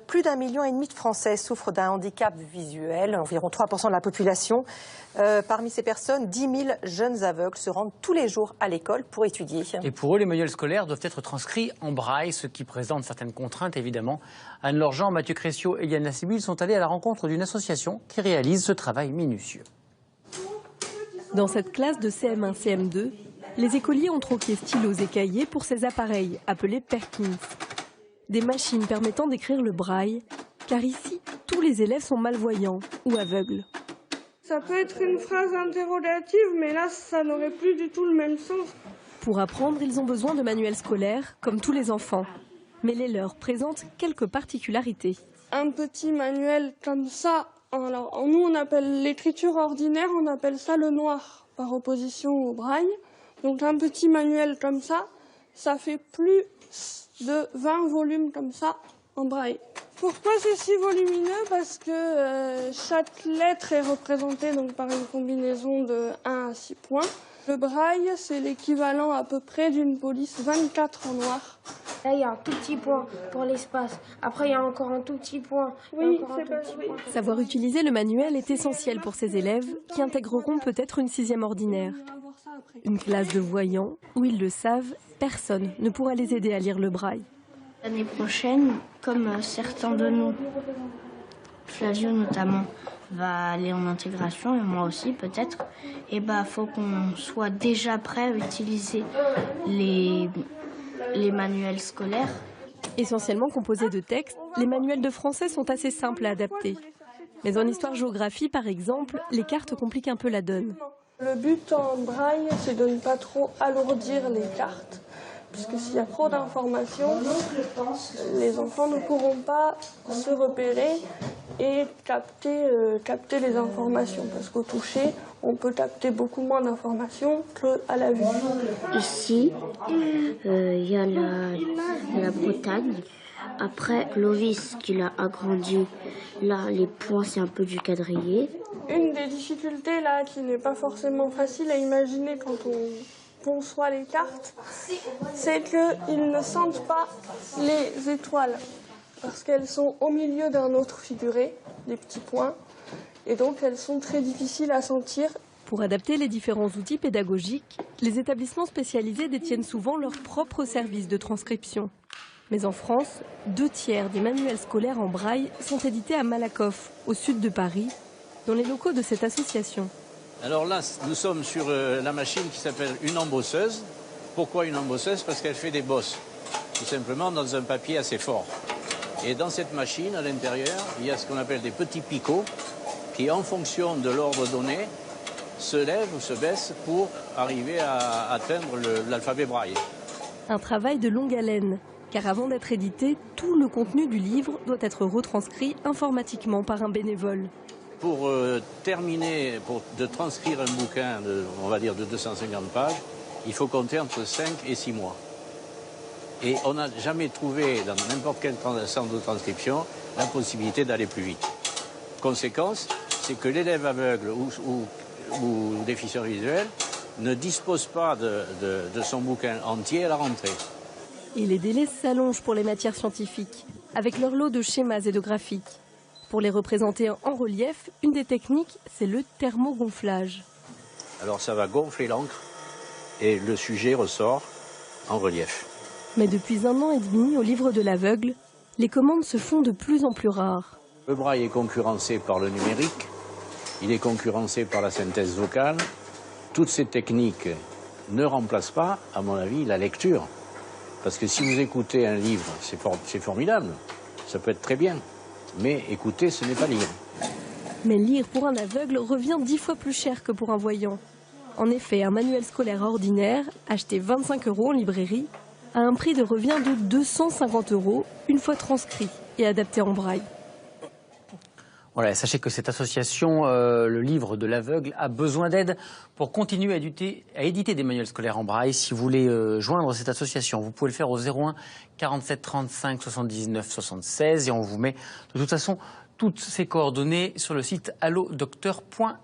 Plus d'1,5 million de Français souffrent d'un handicap visuel, environ 3% de la population. Parmi ces personnes, 10 000 jeunes aveugles se rendent tous les jours à l'école pour étudier. Et pour eux, les manuels scolaires doivent être transcrits en braille, ce qui présente certaines contraintes évidemment. Anne Lorjean, Mathieu Cressio et Yann Lassibil sont allés à la rencontre d'une association qui réalise ce travail minutieux. Dans cette classe de CM1, CM2, les écoliers ont troqué stylos et cahiers pour ces appareils appelés Perkins. Des machines permettant d'écrire le braille, car ici, tous les élèves sont malvoyants ou aveugles. Ça peut être une phrase interrogative, mais là, ça n'aurait plus du tout le même sens. Pour apprendre, ils ont besoin de manuels scolaires, comme tous les enfants. Mais les leurs présentent quelques particularités. Un petit manuel comme ça, alors nous on appelle l'écriture ordinaire, on appelle ça le noir, par opposition au braille. Donc un petit manuel comme ça fait plus de 20 volumes comme ça en braille. Pourquoi c'est si volumineux? Parce que chaque lettre est représentée donc par une combinaison de 1 à 6 points. Le braille, c'est l'équivalent à peu près d'une police 24 en noir. Là, il y a un tout petit point pour l'espace. Après, il y a encore un tout petit point. Oui, Savoir utiliser le manuel est essentiel pour ces élèves qui intégreront peut-être une 6e ordinaire. Une classe de voyants où ils le savent, personne ne pourra les aider à lire le braille. L'année prochaine, comme certains de nous, Flavio notamment, va aller en intégration, et moi aussi peut-être, et faut qu'on soit déjà prêt à utiliser les manuels scolaires. Essentiellement composés de textes, les manuels de français sont assez simples à adapter. Mais en histoire-géographie, par exemple, les cartes compliquent un peu la donne. Le but en braille, c'est de ne pas trop alourdir les cartes, puisque s'il y a trop d'informations, les enfants ne pourront pas se repérer et capter les informations, parce qu'au toucher, on peut capter beaucoup moins d'informations qu'à la vue. Ici, il y a la Bretagne. Après, Clovis, qui l'a agrandi, là, les points, c'est un peu du quadrillé. Une des difficultés, là, qui n'est pas forcément facile à imaginer quand on conçoit les cartes, c'est qu'ils ne sentent pas les étoiles, parce qu'elles sont au milieu d'un autre figuré, des petits points, et donc elles sont très difficiles à sentir. Pour adapter les différents outils pédagogiques, les établissements spécialisés détiennent souvent leur propre service de transcription. Mais en France, 2/3 des manuels scolaires en braille sont édités à Malakoff, au sud de Paris, dans les locaux de cette association. Alors là, nous sommes sur la machine qui s'appelle une embosseuse. Pourquoi une embosseuse? Parce qu'elle fait des bosses, tout simplement dans un papier assez fort. Et dans cette machine, à l'intérieur, il y a ce qu'on appelle des petits picots qui, en fonction de l'ordre donné, se lèvent ou se baissent pour arriver à atteindre l'alphabet braille. Un travail de longue haleine, car avant d'être édité, tout le contenu du livre doit être retranscrit informatiquement par un bénévole. Pour terminer, de transcrire un bouquin, on va dire de 250 pages, il faut compter entre 5 et 6 mois. Et on n'a jamais trouvé, dans n'importe quel centre de transcription, la possibilité d'aller plus vite. Conséquence, c'est que l'élève aveugle ou déficient visuel ne dispose pas de son bouquin entier à la rentrée. Et les délais s'allongent pour les matières scientifiques, avec leur lot de schémas et de graphiques. Pour les représenter en relief, une des techniques, c'est le thermogonflage. Alors ça va gonfler l'encre et le sujet ressort en relief. Mais depuis 1 an et demi, au livre de l'aveugle, les commandes se font de plus en plus rares. Le braille est concurrencé par le numérique, il est concurrencé par la synthèse vocale. Toutes ces techniques ne remplacent pas, à mon avis, la lecture. Parce que si vous écoutez un livre, c'est formidable, ça peut être très bien. Mais écouter, ce n'est pas lire. Mais lire pour un aveugle revient 10 fois plus cher que pour un voyant. En effet, un manuel scolaire ordinaire, acheté 25 € en librairie, a un prix de revient de 250 € une fois transcrit et adapté en braille. Voilà, sachez que cette association, le livre de l'aveugle, a besoin d'aide pour continuer à éditer des manuels scolaires en braille. Si vous voulez joindre cette association, vous pouvez le faire au 01 47 35 79 76 et on vous met de toute façon toutes ces coordonnées sur le site allodocteur.fr.